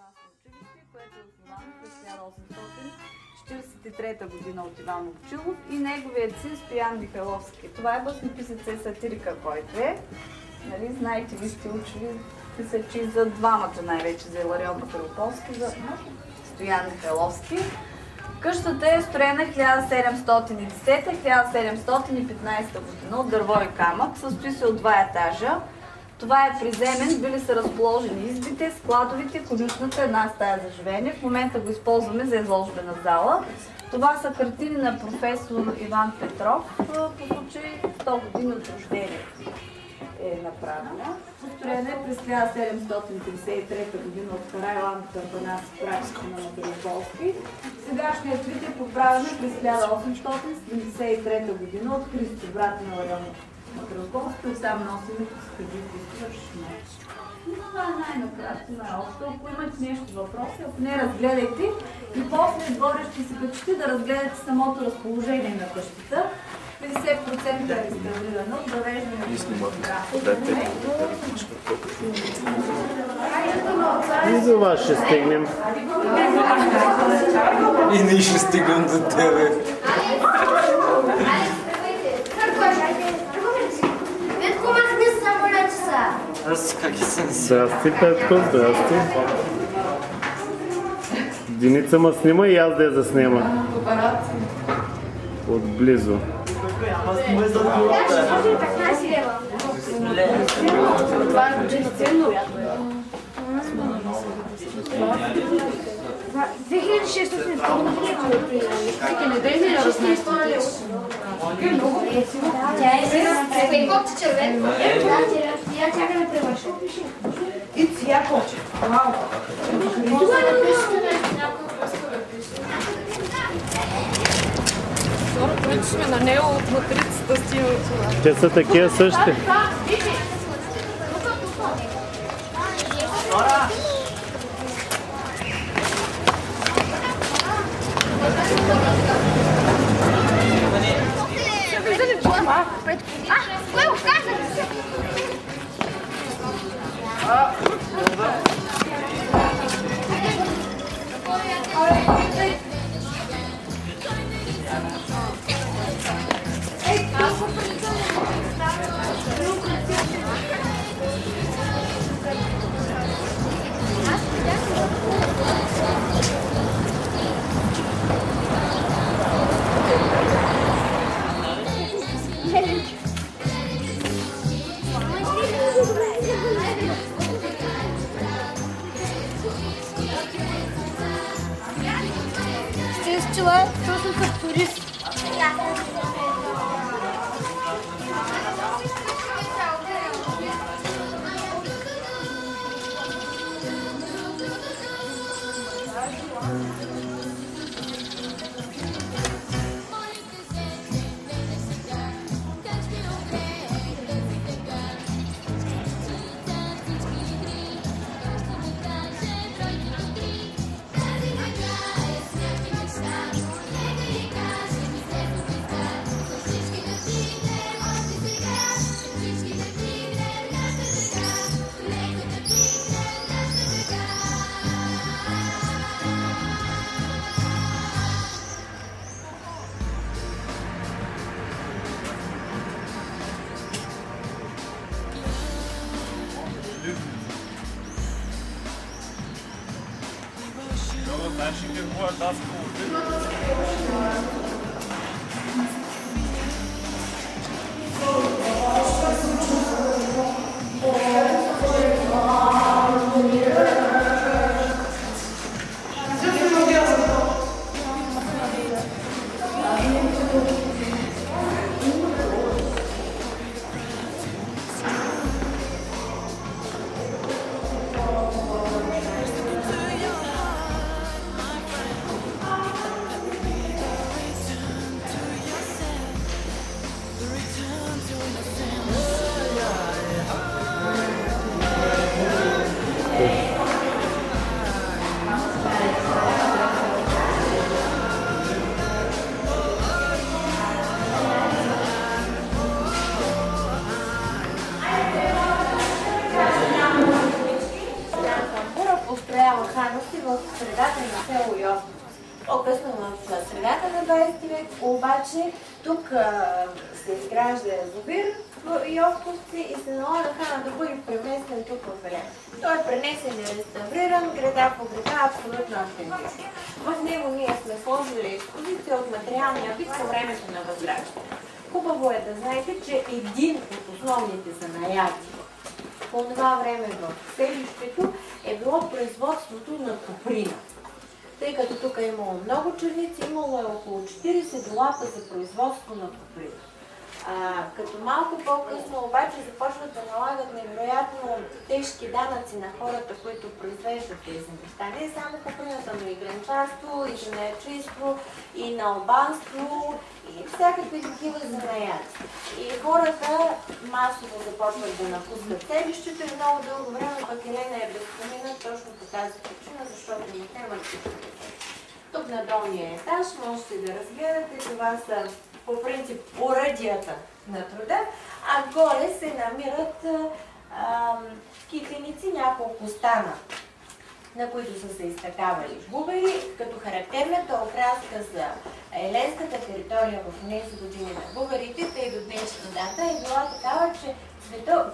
класно училище, което е основано през 1843 година от Иван Момчилов и неговият син Стоян Михайловски. Това е баснописец и сатирика, който е. Нали, знаете, ви сте учили писачи за двамата най-вече, за Иларион Макарополски, за Стоян Михайловски. Къщата е строена 1710-1715 година от дърво и камък, състои се от два етажа. Това е приземен, били са разположени избите, складовите, конюшната, една стая за живеене. В момента го използваме за изложбена зала. Това са картини на професор Иван Петров, по случай 100 години от рождението е направена. Построена е през 1753 година от Карайлан Карбанас, практика на Макарополски. Сегашният вид е поправен през 1873 година от Христо, брат на Иларион Макарополски, оттам носим скъдите. Това е най-накратко, най-общо. Ако имате нещо въпроси, ако не, разгледайте и после горе ще се качите да разгледате самото разположение на къщата. 50% е реставрирано, завеждане на фотография. И за вас ще стигнем. И ние ще стигнем до тебе. Здрасти, Петко, здрасти. Деница ма снима и аз да я заснема. Отблизо. И цвя хоче. Вау! Вече сме на него от матрицата стигна. Те са такива същи. Точно като турист. Бура построява хана си в средата на село Йовковци. По-късно в средата на 20 век, обаче тук се изгражда язовир в Йовковци и се налага хана да бъде преместен тук в Елен. Той е пренесен и реставриран, града по града, абсолютно автентичен. В него ние сме сложили експозиция от материалния бит по времето на Възраждане. Хубаво е да знаете, че един от основните занаяти по това време в селището е било производството на коприна. Тъй като тук е имало много черници, имало е около 40 долапа за производство на коприна. Като малко по-късно обаче започват да налагат невероятно тежки данъци на хората, които произвеждат тези неща. Не само коприната, но и гранчарство, и занаятчийство, и налбанство, и всякакви такива занаяти. И хората масово започват да напускат селището и много дълго време пък Елена е безпомина точно по тази причина, защото не имат всичко. Тук на долния етаж можете да разгледате, това са по принцип оръдията на труда, а горе се намират китеници, няколко стана, на които са се изтъкавали бубери, като характерната окраска за еленската територия в тези години на буберите, тъй до днешна дата е била такава, че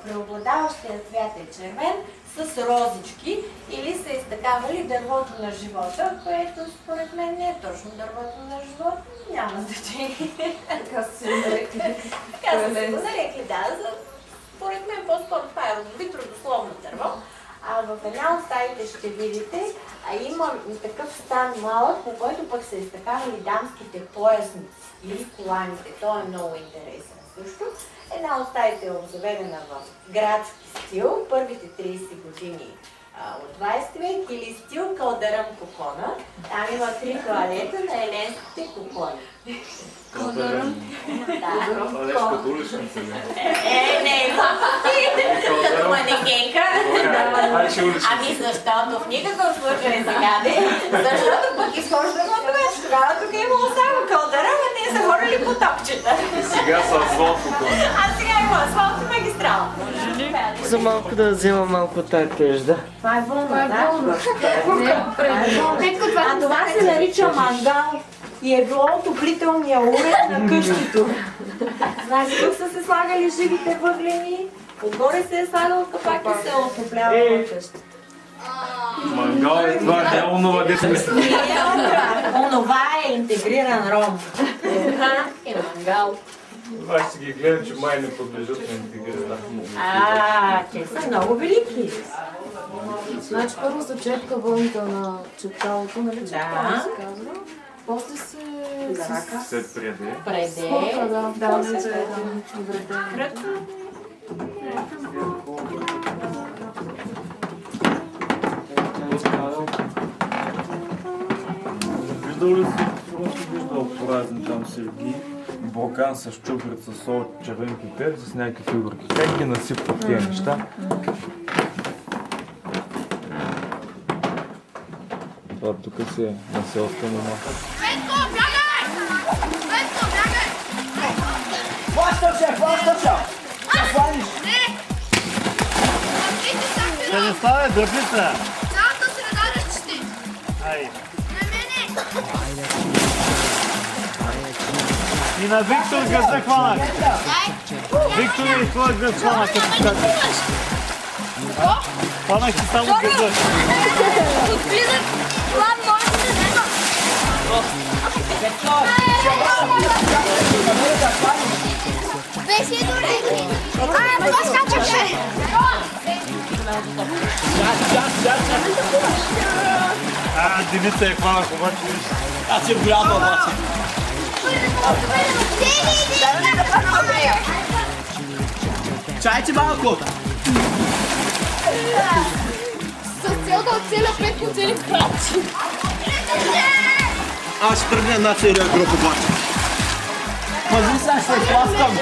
преобладаващия цвят е червен с розички или са изтъкавали дървото на живота, което според мен не е точно дървото на живота, няма значение. Така са си го нарекли. Така са си го нарекли, да. Според мен по-скоро това е родовит родословно дърво. А в една от стаите ще видите, има такъв стан малък, по който пък са изтъкавали дамските поясници или коланите. Той е много интересен също. Една от стаите е обзаведена в градски стил, първите 30 години от 20 век, или стил Калдаръм Кокона. Там има 3 тоалета на еленските кокони. Калдаръм? Да. Това нещо като уличница, не? Не, като манекенка. Ами защото в никакъв случай сега не, защото пък изхождаме от това, че тогава тук е имало само калдаръм, а те са ходили по топчета. Сега са асфалт кокони. А сега има асфалт и магистрала. За малко да взема малко тая тежда. Това е вълна, да? А това се нарича мангал и е било отоплителния уред на къщето. Значи тук са се слагали живите въглени, отгоре се е слагал капак и се е отоплявала къщата. Мангал е това, не е онова дето мисля. Онова е интегриран ром. Е мангал. Това ще ги гледам, че май не подлежат на интегрирана. Те са много велики. Значи първо се четка вълнка на чепталото, нали? Да. се казва. После се... След преде. Преде. Да, не се вреде. Виждал ли си виждал поразни там сергии? Балкан с чуприца, сол, червен пипер с някакви фигурки. Как ги насипват тия неща? Това тук си е на селска мома. Петко, бягай! Петко, бягай! Плащам се, плащам се! Засланиш! Не! Станиславе, дръпица! Цялата среда разчисти! Ай! На мене! И на Виктор гъза хванах! Виктор и твой гъз хванах, като скача. Хванах си само гъза. Отвизах! Това може да не има! Беше добре! Това скачаше! Деница е хванах, обаче виж. Аз си голям обаче. Чайте малко! С цел да оцеля 5 по цели крачи. Аз ще тръгна една целия гроб обаче. Пази се, ще се пласкам.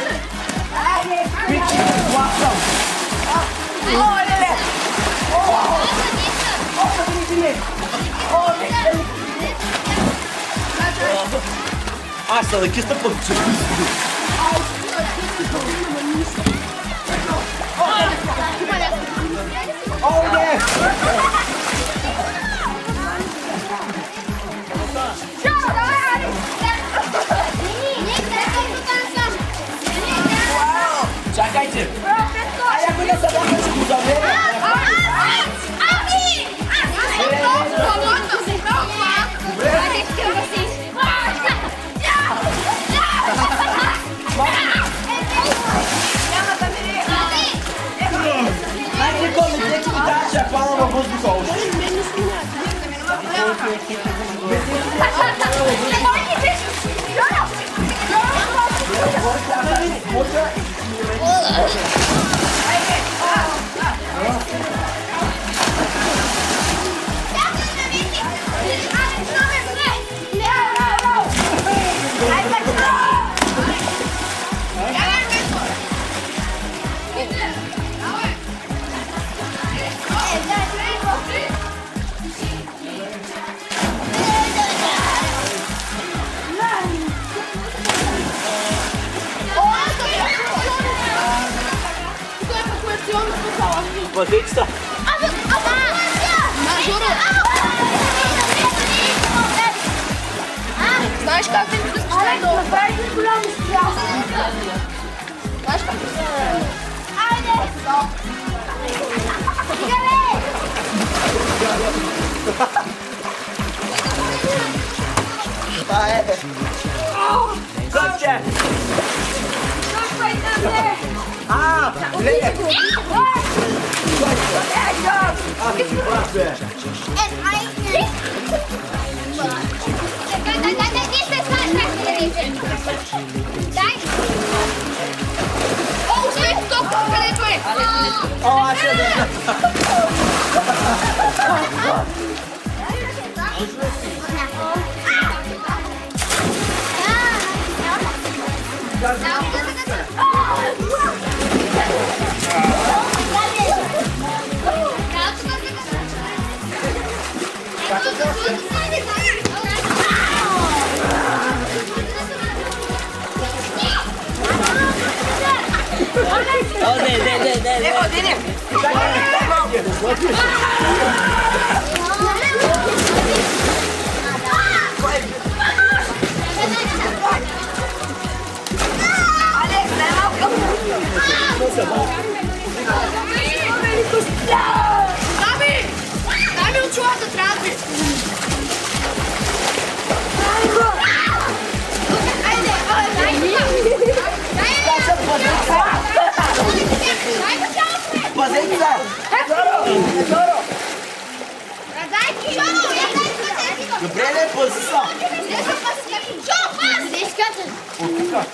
Пичи, ще пласкам. Аз ще да киста път че. О, не! Позицията! Знаеш как да ми разпочне долу? Направи ли голямо стрял? Знаеш как? Айде! Това е! Къпче! Леле! Брат, бе! О, стои тук, където е! О, аз ще да... Дай ми очилата, трябва да ви! Пазете се! Добре ли, пази се! От тука?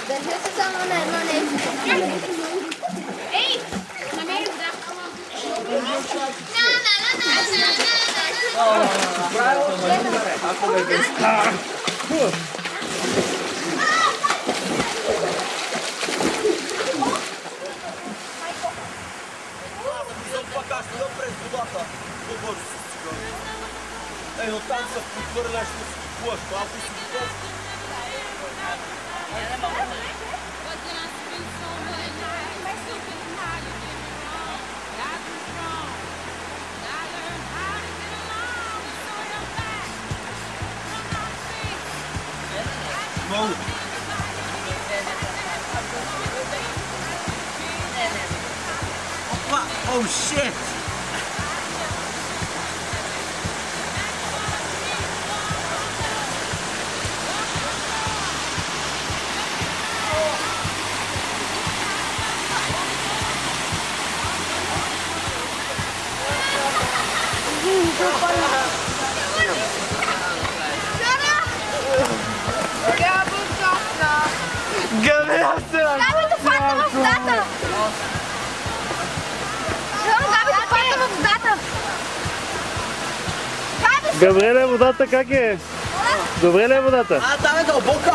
Държа се само на едно нещо. Ей! Намери вода. През водата, по-бързо се стига. Ей, но там се подхвърляш на си плъш, малко си плъш. Много. Опа! Оу, шит! Габриел се Габи да падна в водата! Габи да падна в водата! Габриеле, водата как е? Добре ли е водата? А, там е дълбока!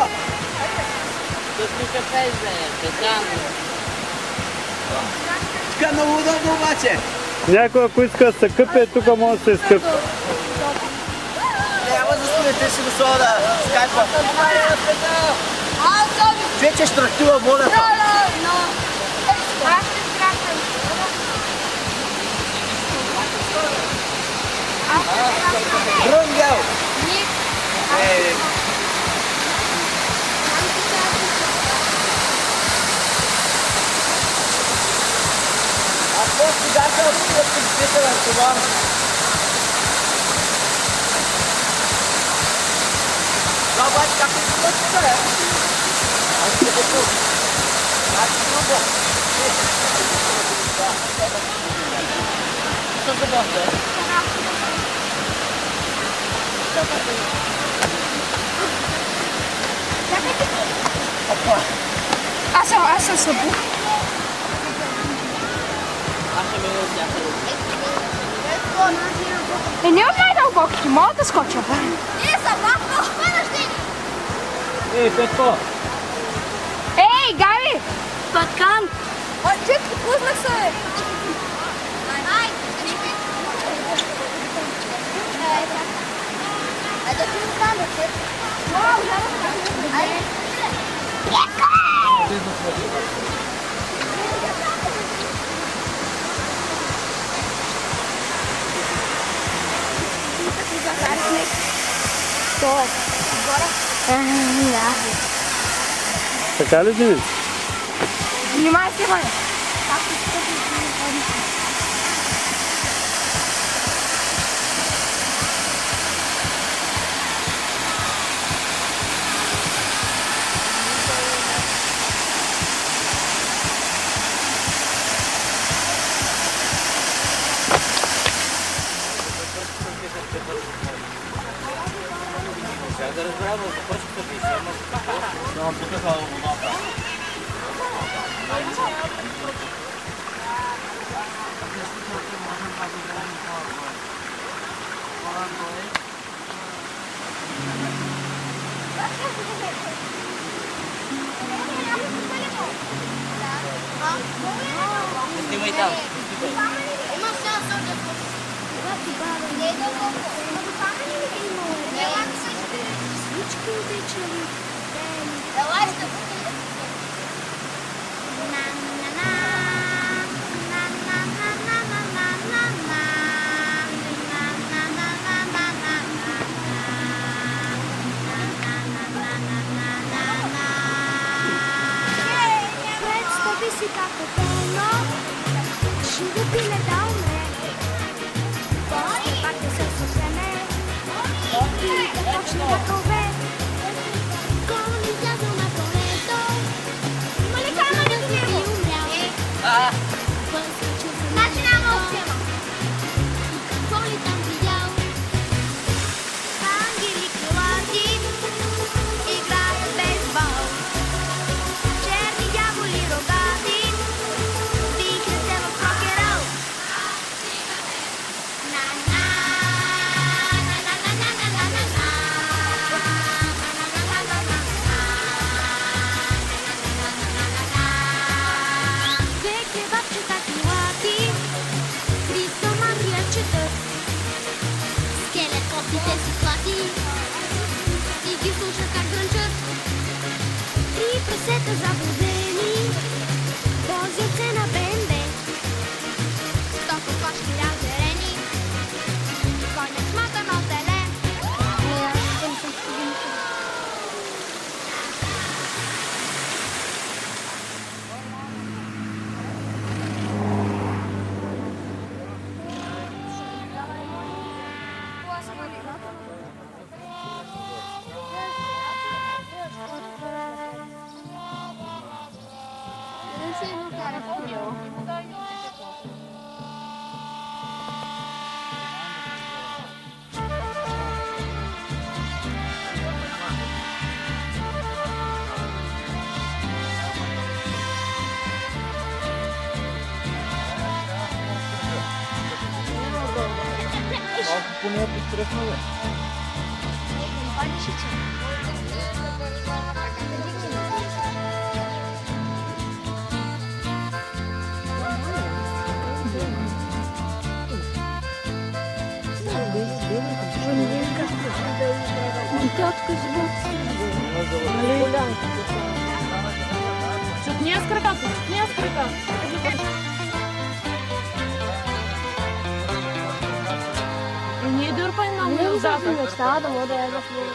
Тук е много удобно обаче! Някой, ако иска да се къпе, тук може да се изкъпе. Няма да стоите си го слова да скайпа. Вече штрактува водата. Рънгел! А после сега се отпитате на това. Да, обаче как е това, бе? Аз ще го пусна. Аз ще го пусна. Що за банда? Аз съм събух. Не от най-дълбоките, мога да скоча. Не, събако, хванаш ти! Ей, Петко! Ей, Габи! Паткан! Четки, пуснах се! Ай, да ти остана, че? Айде! Той. Да. Така ли ти? Внимай се, Ваня. Да разбирам, да започва да пише, но потъха водата. Снимай там. Представи си како пълно, ще го пиле да умре. После пак да се съвземе и да почне да кове. Кон излязъл на полето, има ли камъни до него? Значи няма опция. Какво ли там видял? Ангели крилати играят бейсбол. Черни дяволи рогати викат се в рок-н-рол. На-на, на-на-на-на-на-на-на. Две кебабчета крилати Христо Мария четат. Скелет кофите си плати и ги слушат как дрънчат. Три прасета заблудени возят се на БМВ. 100 кокошки разерени, конят сматано теле. Малко поне е пострефна, бе. Чутния с краката, чутния с краката. Ние дърпай на мълзата. Не мечтава да мога да я в него.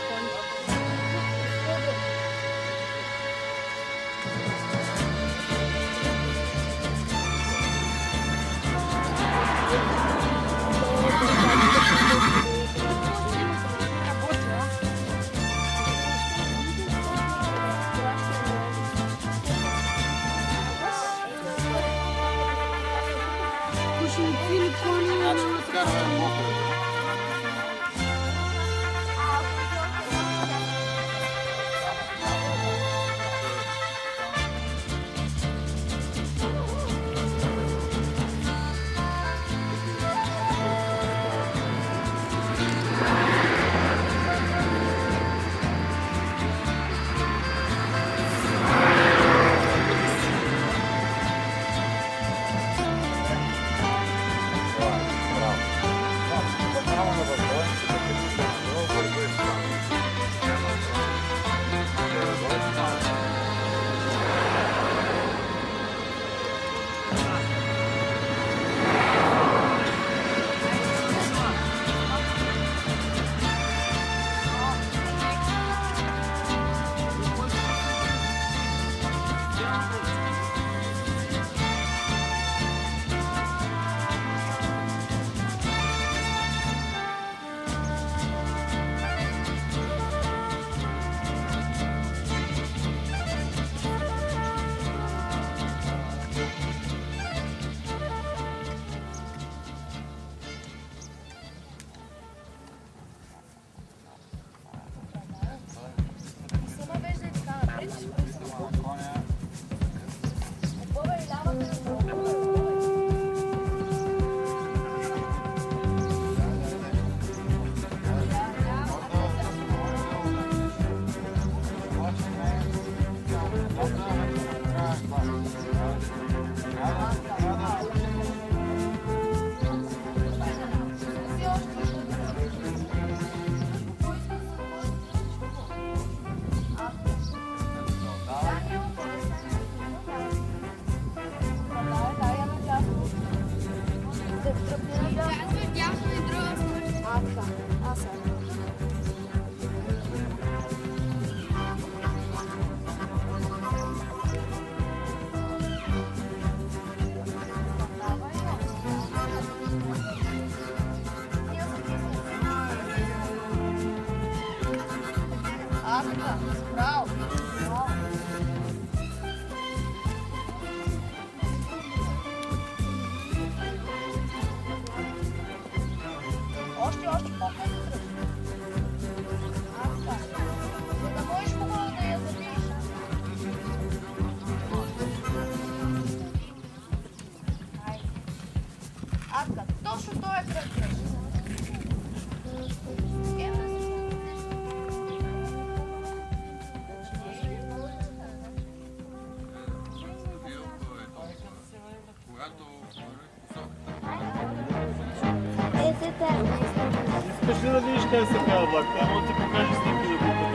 Искаш ли да видиш къде се пява влак? Трябва да ти покажа снимки за групата.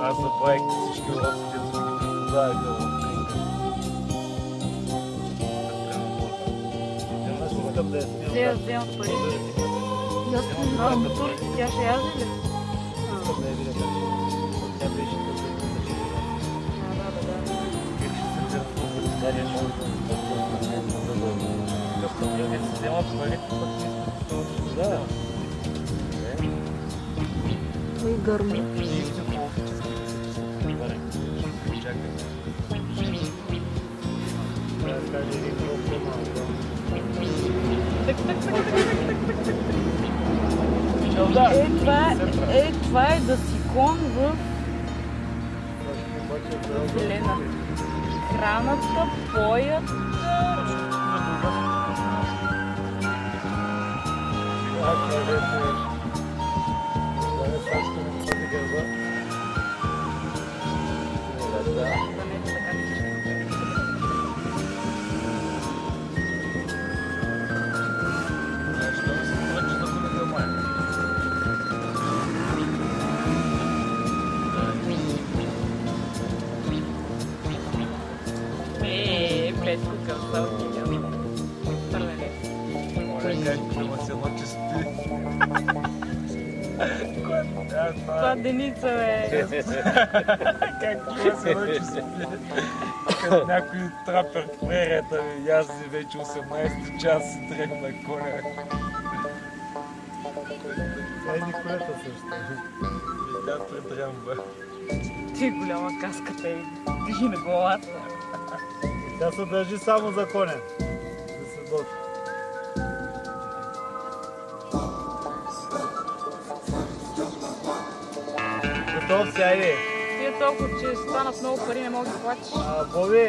Аз забравих всички уроци, които сме ги преподаваха в Тя вземат пари. Тя ще язди ли? Да. Той гърми. Това е дасикон в зелена. Храната, поят. Деница, бе. Как това се вече си като някой трапер в прерията, и аз вече 18 час си тръгна на коня. Ей, Николета също. И тя предрямва. Ти голяма каската и държи на главата. Тя се държи само за коня. Да се дочи. Готов си, айде. Тия толкова, че станат много пари, не мога да плачеш. Боби!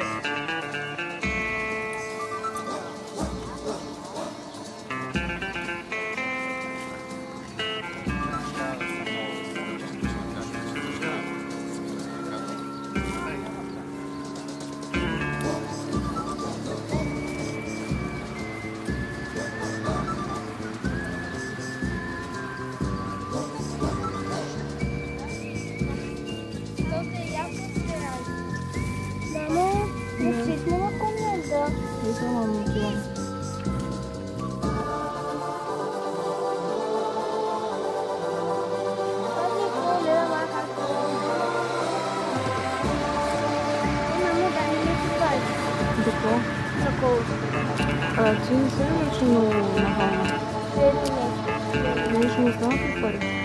Ти не се вече много нахална. Нещо не знам какво пари.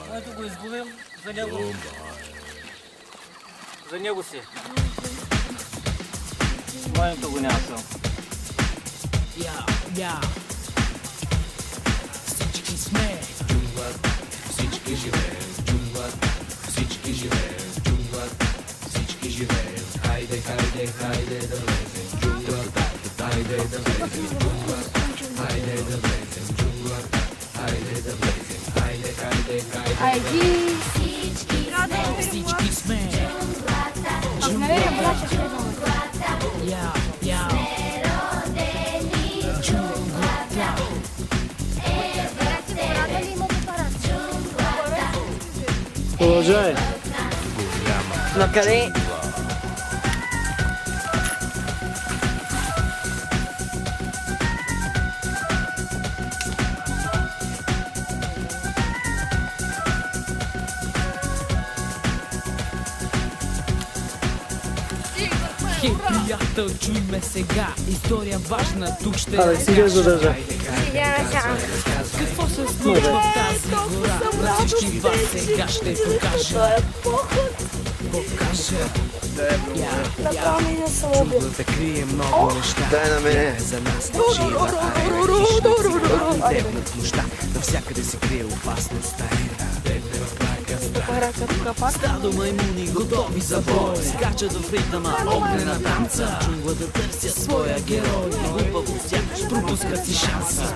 Който го изгубим, за него. За него си. Моето го няма само. Всички сме джунглът, всички живеем в джунглът, всички живеем в джунглът, всички живеем. Хайде, хайде, хайде да влезем в джунглът, хайде да влезем в джунглът, хайде да влезем в джунглът, хайде да влезем, хайде, хайде, хайде. Всички сме джунглата, Продължай. Накъде? Приятел, чуй ме сега, история важна, тук ще Абе, сега задържа. Какво се случва в тази гора? На всички вас сега ще покажа. Джунглата крие много неща. Дай на мене. За нас жива дебнат нощта. Навсякъде се крие опасността. Дете в парка Стадо маймуни готови за бой, скачат в ритъма, огнена танца. Джунгла да търсят своя герой, глупаво сякаш пропускат си шанса.